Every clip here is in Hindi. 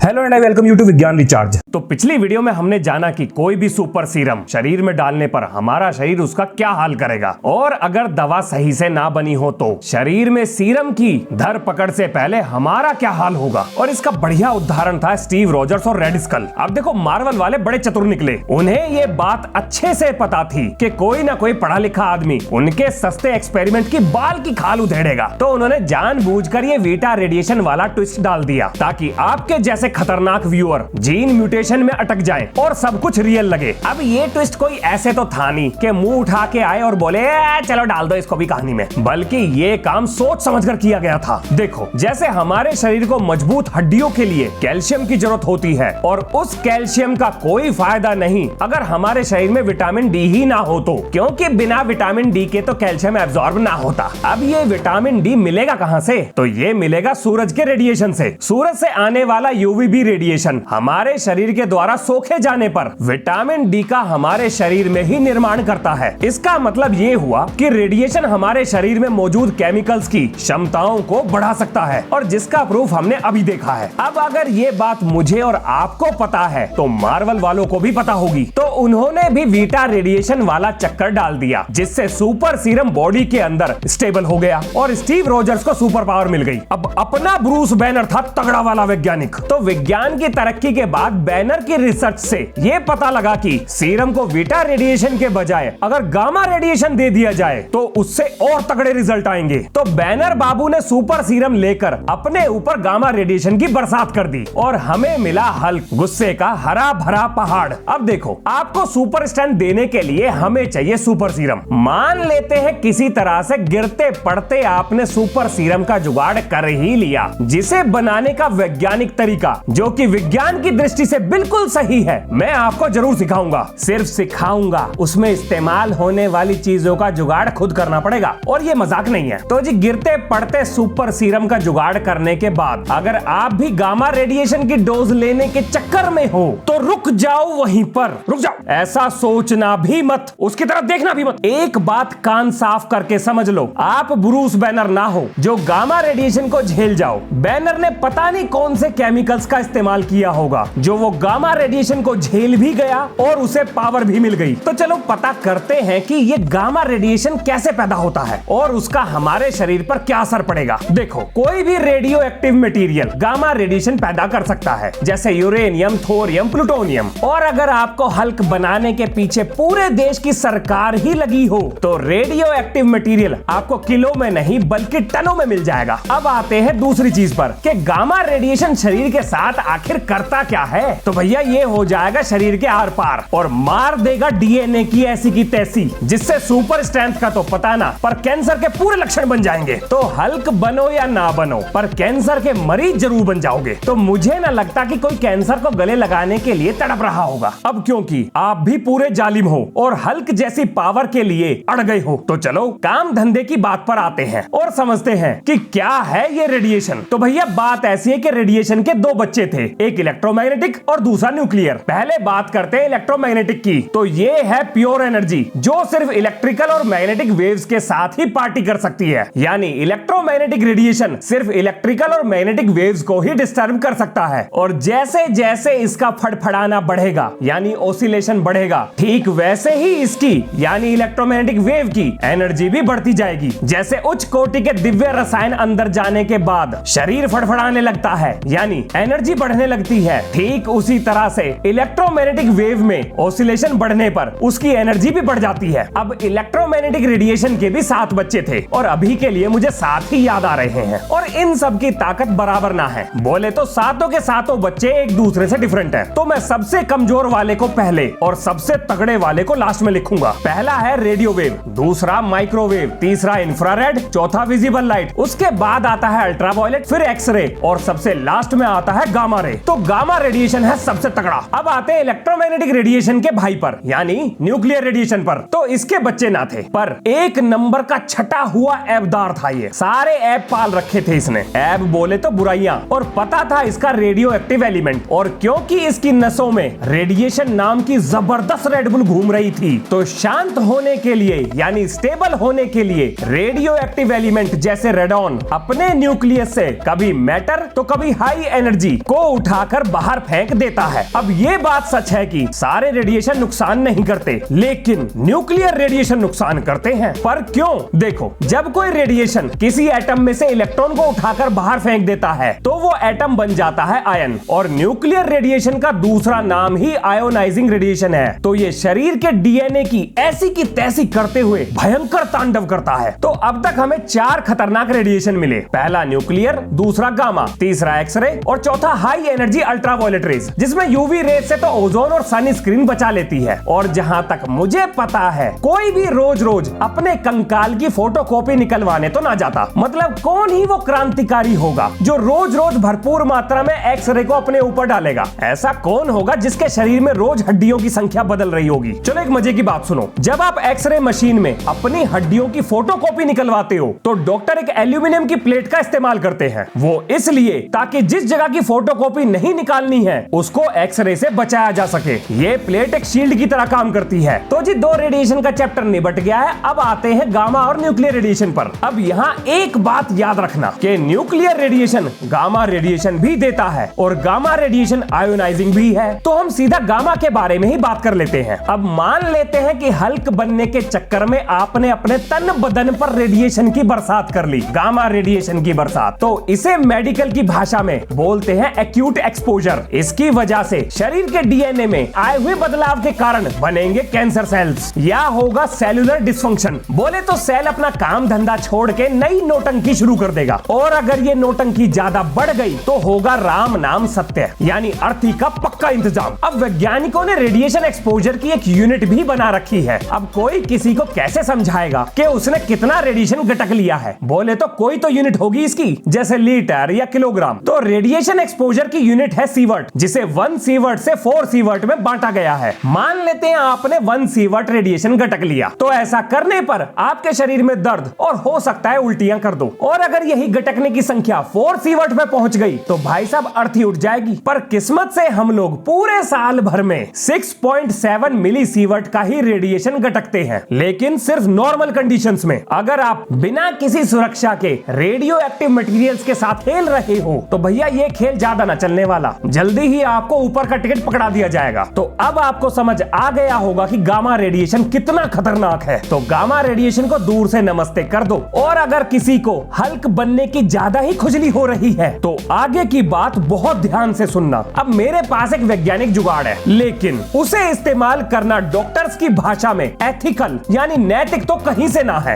Hello and I welcome you to Vigyan recharge. तो पिछली वीडियो में हमने जाना कि कोई भी सुपर सीरम शरीर में डालने पर हमारा शरीर उसका क्या हाल करेगा, और अगर दवा सही से ना बनी हो तो शरीर में सीरम की धर पकड़ से पहले हमारा क्या हाल होगा। और इसका बढ़िया उदाहरण था स्टीव रॉजर्स और रेड स्कल। अब देखो, मार्वल वाले बड़े चतुर निकले, उन्हें ये बात अच्छे से पता थी कि कोई ना कोई पढ़ा लिखा आदमी उनके सस्ते एक्सपेरिमेंट की बाल की खाल उधेड़ेगा। तो उन्होंने जानबूझकर ये वीटा रेडिएशन वाला ट्विस्ट डाल दिया ताकि आपके जैसे खतरनाक व्यूअर जीन म्यूटेशन में अटक जाएं और सब कुछ रियल लगे। अब ये ट्विस्ट कोई ऐसे तो था नहीं कि मुंह उठा के आए और बोले चलो डाल दो इसको भी कहानी में, बल्कि ये काम सोच समझकर किया गया था। देखो, जैसे हमारे शरीर को मजबूत हड्डियों के लिए कैल्शियम की जरूरत होती है, और उस कैल्शियम का कोई फायदा नहीं अगर हमारे शरीर में विटामिन डी ही ना हो तो, क्योंकि बिना विटामिन डी के तो कैल्शियम एब्जॉर्ब ना होता। अब ये विटामिन डी मिलेगा कहां से? तो ये मिलेगा सूरज के रेडिएशन से। सूरज से आने वाला यूवीबी रेडिएशन हमारे शरीर के द्वारा सोखे जाने पर विटामिन डी का हमारे शरीर में ही निर्माण करता है। इसका मतलब ये हुआ कि रेडिएशन हमारे शरीर में मौजूद केमिकल्स की क्षमताओं को बढ़ा सकता है, और जिसका प्रूफ हमने अभी देखा है। अब अगर ये बात मुझे और आपको पता है तो मार्वल वालों को भी पता होगी। तो उन्होंने भी वीटा रेडिएशन वाला चक्कर डाल दिया, जिससे सुपर सीरम बॉडी के अंदर स्टेबल हो गया और स्टीव रॉजर्स को सुपर पावर मिल गई। अब अपना ब्रूस बैनर था तगड़ा वाला वैज्ञानिक। तो विज्ञान की तरक्की के बाद बैनर की रिसर्च से ये पता लगा कि सीरम को वीटा रेडिएशन के बजाय अगर गामा रेडिएशन दे दिया जाए तो उससे और तगड़े रिजल्ट आएंगे। तो बैनर बाबू ने सुपर सीरम लेकर अपने ऊपर गामा रेडिएशन की बरसात कर दी और हमें मिला हल्क, गुस्से का हरा भरा पहाड़। अब देखो, आपको सुपर स्ट्रेंथ देने के लिए हमें चाहिए सुपर सीरम। मान लेते हैं किसी तरह से गिरते पड़ते आपने सुपर सीरम का जुगाड़ कर ही लिया, जिसे बनाने का वैज्ञानिक तरीका जो कि विज्ञान की दृष्टि से बिल्कुल सही है, मैं आपको जरूर सिखाऊंगा। सिर्फ सिखाऊंगा, उसमें इस्तेमाल होने वाली चीजों का जुगाड़ खुद करना पड़ेगा, और ये मजाक नहीं है। तो जी, गिरते पड़ते सुपर सीरम का जुगाड़ करने के बाद अगर आप भी गामा रेडिएशन की डोज लेने के चक्कर में हो तो रुक जाओ, वहीं पर रुक जाओ। ऐसा सोचना भी मत, उसकी तरफ देखना भी मत। एक बात कान साफ करके समझ लो, आप ब्रूस बैनर ना हो जो गामा रेडिएशन को झेल जाओ। बैनर ने पता नहीं कौन से केमिकल्स का इस्तेमाल किया होगा जो वो गामा रेडिएशन को झेल भी गया और उसे पावर भी मिल गई। तो चलो पता करते हैं कि ये गामा रेडिएशन कैसे पैदा होता है और उसका हमारे शरीर पर क्या असर पड़ेगा। देखो, कोई भी radio active material gamma radiation पैदा कर सकता है, जैसे यूरेनियम, थोरियम, प्लूटोनियम। और अगर आपको हल्क बनाने के पीछे पूरे देश की सरकार ही लगी हो तो रेडियो एक्टिव मटेरियल आपको किलो में नहीं बल्कि टनों में मिल जाएगा। अब आते हैं दूसरी चीज पर कि गामा रेडिएशन शरीर के साथ आखिर करता क्या है। तो भैया, ये हो जाएगा शरीर के आर पार और मार देगा डीएनए की ऐसी की तैसी, जिससे सुपर स्ट्रेंथ का तो पता ना, पर कैंसर के पूरे लक्षण बन जाएंगे। तो हल्क बनो या ना बनो, पर कैंसर के मरीज जरूर बन जाओगे। तो मुझे ना लगता कि कोई कैंसर को गले लगाने के लिए तड़प रहा होगा। अब क्योंकि आप भी पूरे जालिम हो और हल्क जैसी पावर के लिए अड़ गए हो, तो चलो काम धंधे की बात पर आते हैं और समझते हैं कि क्या है ये रेडिएशन। तो भैया, बात ऐसी है कि रेडिएशन के दो बच्चे थे, एक इलेक्ट्रोमैग्नेटिक और दूसरा न्यूक्लियर। पहले बात करते हैं इलेक्ट्रोमैग्नेटिक की। तो ये है प्योर एनर्जी जो सिर्फ इलेक्ट्रिकल और मैग्नेटिक वेव्स के साथ ही पार्टी कर सकती है। यानी इलेक्ट्रोमैग्नेटिक रेडिएशन सिर्फ इलेक्ट्रिकल और मैग्नेटिक वेव्स को ही डिस्टर्ब कर सकता है, और जैसे जैसे इसका फड़फड़ाना बढ़ेगा यानी ऑसिलेशन बढ़ेगा, ठीक वैसे ही इसकी यानी इलेक्ट्रोमैग्नेटिक वेव की एनर्जी भी बढ़ती जाएगी। जैसे उच्च कोटि के दिव्य रसायन अंदर जाने के बाद शरीर फड़फड़ाने लगता है यानी एनर्जी बढ़ने लगती है, ठीक उसी तरह से इलेक्ट्रोमैग्नेटिक वेव में ऑसिलेशन बढ़ने पर उसकी एनर्जी भी बढ़ जाती है। अब इलेक्ट्रोमैग्नेटिक रेडिएशन के भी 7 बच्चे थे, और अभी के लिए मुझे 7 ही याद आ रहे हैं, और इन सब की ताकत बराबर ना है। बोले तो सातों के सातों बच्चे एक दूसरे से डिफरेंट है। तो मैं सबसे कमजोर वाले को पहले और सबसे तगड़े वाले को लास्ट में लिखूंगा। पहला है रेडियो वेव, दूसरा माइक्रोवेव, तीसरा इंफ्रारेड, चौथा विजिबल लाइट, उसके बाद आता है अल्ट्रावायलेट, फिर एक्सरे, और सबसे लास्ट में आता है गामा रे। तो गामा रेडिएशन है सबसे तगड़ा। अब आते हैं इलेक्ट्रोमैग्नेटिक रेडिएशन के भाई पर यानी न्यूक्लियर रेडिएशन पर। तो इसके बच्चे ना थे, पर एक नंबर का छटा हुआ ऐबदार था। ये सारे ऐब पाल रखे थे इसने। ऐब बोले तो बुराइयां, और पता था इसका रेडियो एक्टिव एलिमेंट, और क्योंकि इसकी नसों में रेडिएशन नाम की जबरदस्त रेडबुल घूम रही थी, तो शांत होने के लिए यानी स्टेबल होने के लिए रेडियो एक्टिव एलिमेंट जैसे रेडॉन अपने न्यूक्लियस से कभी मैटर तो कभी हाई एनर्जी को उठाकर बाहर फेंक देता है। अब ये बात सच है कि सारे रेडिएशन नुकसान नहीं करते, लेकिन न्यूक्लियर रेडिएशन नुकसान करते हैं। पर क्यों? देखो, जब कोई रेडिएशन किसी एटम में से इलेक्ट्रॉन को उठाकर बाहर फेंक देता है तो वो एटम बन जाता है आयन, और न्यूक्लियर रेडिएशन का दूसरा नाम ही आयोनाइजिंग रेडिएशन है। तो ये शरीर के डीएनए की ऐसी की तैसी करते हुए भयंकर तांडव करता है। तो अब तक हमें 4 खतरनाक रेडिएशन मिले। पहला न्यूक्लियर, दूसरा गामा, तीसरा एक्सरे और चौथा हाई एनर्जी अल्ट्रावायलेट रेज, जिसमें यूवी रेज से तो ओजोन और सन स्क्रीन बचा लेती है। और जहां तक मुझे पता है, कोई भी रोज रोज अपने कंकाल की फोटोकॉपी निकलवाने तो ना जाता। मतलब कौन ही वो क्रांतिकारी होगा जो रोज रोज भरपूर मात्रा में एक्सरे को अपने ऊपर डालेगा? ऐसा कौन होगा जिसके शरीर में रोज हड्डियों की संख्या बदल रही होगी? चलो एक मजे की बात सुनो। जब आप एक्सरे मशीन में अपनी हड्डियों की फोटोकॉपी निकलवाते हो तो डॉक्टर एक एल्यूमिनियम की प्लेट का इस्तेमाल करते हैं। वो इसलिए ताकि जिस जगह की फोटोकॉपी नहीं निकालनी है उसको एक्सरे से बचाया जा सके। ये प्लेट एक शील्ड की तरह काम करती है। तो जी 2 रेडिएशन का चैप्टर निबट गया है। अब आते हैं गामा और न्यूक्लियर रेडिएशन पर। अब यहाँ एक बात याद रखना कि न्यूक्लियर रेडिएशन गामा रेडिएशन भी देता है और गामा रेडिएशन आयोनाइजिंग भी है। तो हम सीधा गामा के बारे में ही बात कर लेते हैं। अब मान लेते हैं कि हल्क बनने के चक्कर में आपने अपने तन बदन पर रेडिएशन की बरसात कर ली, गामा रेडिएशन की बरसात। तो इसे मेडिकल की भाषा में बोलते हैं एक्यूट एक्सपोजर। इसकी वजह से शरीर के डीएनए में आए हुए बदलाव के कारण बनेंगे कैंसर सेल्स या होगा सेलुलर डिसफंक्शन। बोले तो सेल अपना काम धंधा छोड़ के नई नौटंकी शुरू कर देगा, और अगर ये नौटंकी ज्यादा बढ़ गई तो होगा राम नाम सत्य, यानी अर्थी का पक्का इंतजाम। अब वैज्ञानिकों ने रेडिएशन एक्सपोजर की एक यूनिट भी बना रखी है। अब कोई किसी को कैसे समझाएगा कि उसने कितना रेडिएशन गटक लिया है? बोले तो कोई तो यूनिट होगी इसकी, जैसे लीटर या किलोग्राम। तो रेडिएशन एक्सपोजर की यूनिट है सीवर्ट, जिसे 1 सीवर्ट से 4 सीवर्ट में बांटा गया है। मान लेते हैं आपने 1 सीवर्ट रेडिएशन गटक लिया, तो ऐसा करने पर आपके शरीर में दर्द और हो सकता है उल्टियां कर दो। और अगर यही गटकने की संख्या 4 सीवर्ट में पहुंच गई तो भाई साहब अर्थी उठ जाएगी। पर किस्मत से हम लोग पूरे साल भर में 6.7 मिली सीवर्ट का ही रेडिएशन गटकते हैं, लेकिन सिर्फ नॉर्मल कंडीशंस में। अगर आप बिना किसी सुरक्षा के रेडियो एक्टिव मटेरियल्स के साथ खेल रहे हो तो भैया ये खेल ज्यादा ना चलने वाला, जल्दी ही आपको ऊपर का टिकट पकड़ा दिया जाएगा। तो अब आपको समझ आ गया होगा कि गामा रेडिएशन कितना खतरनाक है। तो गामा रेडिएशन को दूर से नमस्ते कर दो। और अगर किसी को हल्क बनने की ज्यादा ही खुजली हो रही है तो आगे की बात बहुत ध्यान से सुनना। अब मेरे पास एक वैज्ञानिक जुगाड़ है, लेकिन उसे इस्तेमाल करना डॉक्टर्स की भाषा में एथिकल यानी नैतिक तो कहीं से ना है।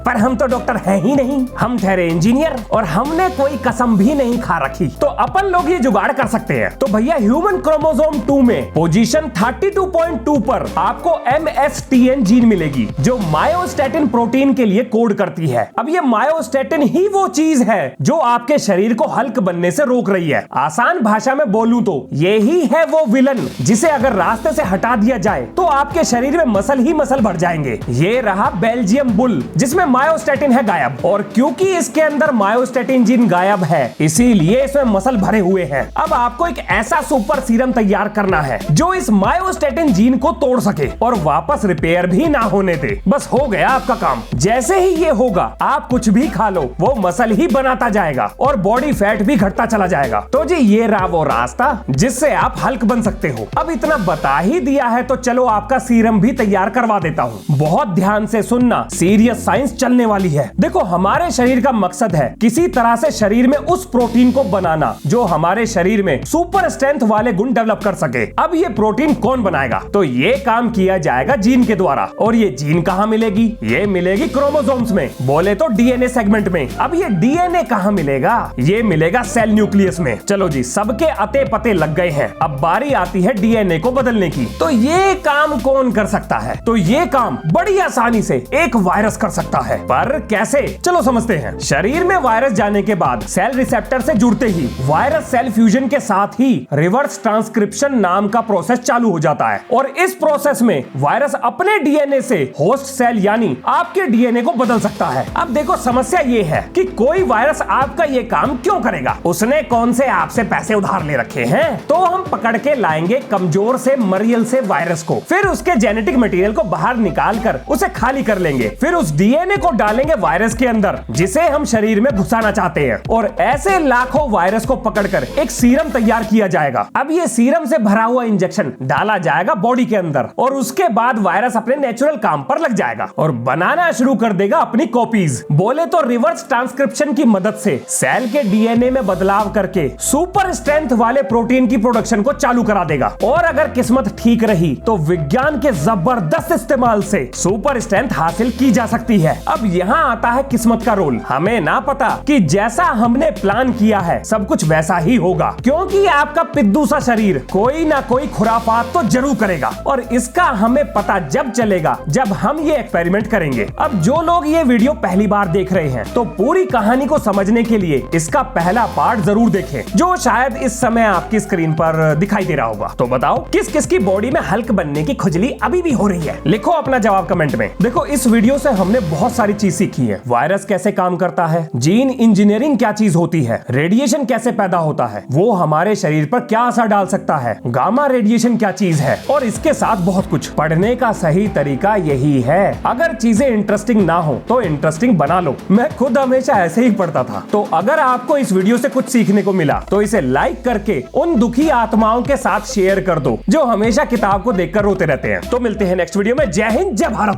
पर हम तो डॉक्टर हैं ही नहीं, हम ठहरे इंजीनियर और हमने कोई कसम भी नहीं खा रखी। तो अपन लोग ये जुगाड़ कर सकते हैं। तो भैया ह्यूमन क्रोमोसोम 2 में पोजीशन 32.2 पर आपको MSTN जीन मिलेगी, जो मायोस्टैटिन प्रोटीन के लिए कोड करती है। अब ये मायोस्टैटिन ही वो चीज है जो आपके शरीर को हल्क बनने से रोक रही है। आसान भाषा में बोलूं तो ये ही है वो विलन जिसे अगर रास्ते से हटा दिया जाए तो आपके शरीर में मसल ही मसल बढ़ जाएंगे। ये रहा बेल्जियम बुल, जिसमें मायोस्टैटिन है गायब, और क्योंकि इसके अंदर मायोस्टैटिन जीन गायब है इसीलिए इसमें मसल भरे हुए हैं। अब आपको एक ऐसा सुपर सीरम तैयार करना है जो इस मायोस्टैटिन जीन को तोड़ सके और वापस रिपेयर भी ना होने दे। बस हो गया आपका काम। जैसे ही ये होगा आप कुछ भी खा लो, वो मसल ही बनाता जाएगा और बॉडी फैट भी घटता चला जाएगा। तो जी ये रहा वो रास्ता जिससे आप हल्क बन सकते हो। अब इतना बता ही दिया है तो चलो आपका सीरम भी तैयार करवा देता हूँ। बहुत ध्यान से सुनना, सीरियस साइंस चलने वाली है। देखो, हमारे शरीर का मकसद है किसी तरह से शरीर में उस प्रोटीन को बनाना जो हमारे शरीर में सुपर स्ट्रेंथ वाले गुण डेवलप कर सके। अब ये प्रोटीन कौन बनाएगा? तो ये काम किया जाएगा जीन के द्वारा। और ये जीन कहाँ मिलेगी? ये मिलेगी क्रोमोसोम्स में, बोले तो डीएनए सेगमेंट में। अब ये डीएनए कहाँ मिलेगा? ये मिलेगा सेल न्यूक्लियस में। चलो जी, सबके अते पते लग गए हैं। अब बारी आती है डीएनए को बदलने की। तो ये काम कौन कर सकता है? तो ये काम बड़ी आसानी से एक वायरस कर सकता है। पर कैसे? चलो समझते हैं। शरीर में वायरस जाने के बाद सेल रिसेप्टर से जुड़ते ही वायरस सेल फ्यूजन के साथ ही रिवर्स ट्रांसक्रिप्शन नाम का प्रोसेस चालू हो जाता है, और इस प्रोसेस में वायरस अपने डीएनए से होस्ट सेल यानी आपके डीएनए को बदल सकता है। अब देखो, समस्या ये है कि कोई वायरस आपका ये काम क्यों करेगा? उसने कौन से आपसे पैसे उधार ले रखे हैं? तो हम पकड़ के लाएंगे कमजोर से मरियल से वायरस को, फिर उसके जेनेटिक मटेरियल को बाहर निकाल कर उसे खाली कर लेंगे, फिर उस डीएनए को डालेंगे वायरस के अंदर जिसे हम शरीर में घुसाना चाहते हैं, और ऐसे लाखों वायरस वायरस को पकड़कर एक सीरम तैयार किया जाएगा। अब ये सीरम से भरा हुआ इंजेक्शन डाला जाएगा बॉडी के अंदर और उसके बाद वायरस अपने नेचुरल काम पर लग जाएगा और बनाना शुरू कर देगा अपनी कॉपीज। बोले तो रिवर्स ट्रांसक्रिप्शन की मदद से सेल के डीएनए में बदलाव करके सुपर स्ट्रेंथ वाले प्रोटीन की प्रोडक्शन को चालू करा देगा। और अगर किस्मत ठीक रही तो विज्ञान के जबरदस्त इस्तेमाल से सुपर स्ट्रेंथ हासिल की जा सकती है। अब यहाँ आता है किस्मत का रोल। हमें ना पता कि जैसा हमने प्लान किया है सब कुछ वैसा ही होगा, क्योंकि आपका पिद्दू सा शरीर कोई ना कोई खुराफात तो जरूर करेगा और इसका हमें पता जब चलेगा जब हम ये एक्सपेरिमेंट करेंगे। अब जो लोग ये वीडियो पहली बार देख रहे हैं तो पूरी कहानी को समझने के लिए इसका पहला पार्ट जरूर देखें, जो शायद इस समय आपकी स्क्रीन पर दिखाई दे रहा होगा। तो बताओ किस किस की बॉडी में हल्क बनने की खुजली अभी भी हो रही है? लिखो अपना जवाब कमेंट में। देखो, इस वीडियो से हमने बहुत सारी चीज सीखी है। वायरस कैसे काम करता है, जीन इंजीनियरिंग क्या चीज होती है, रेडिएशन कैसे पैदा होता है, वो हमारे शरीर पर क्या असर डाल सकता है, गामा रेडिएशन क्या चीज है, और इसके साथ बहुत कुछ। पढ़ने का सही तरीका यही है। अगर चीजें इंटरेस्टिंग ना हो तो इंटरेस्टिंग बना लो। मैं खुद हमेशा ऐसे ही पढ़ता था। तो अगर आपको इस वीडियो से कुछ सीखने को मिला तो इसे लाइक करके उन दुखी आत्माओं के साथ शेयर कर दो जो हमेशा किताब को देखकर रोते रहते हैं। तो मिलते हैं नेक्स्ट वीडियो में। जय हिंद, जय भारत।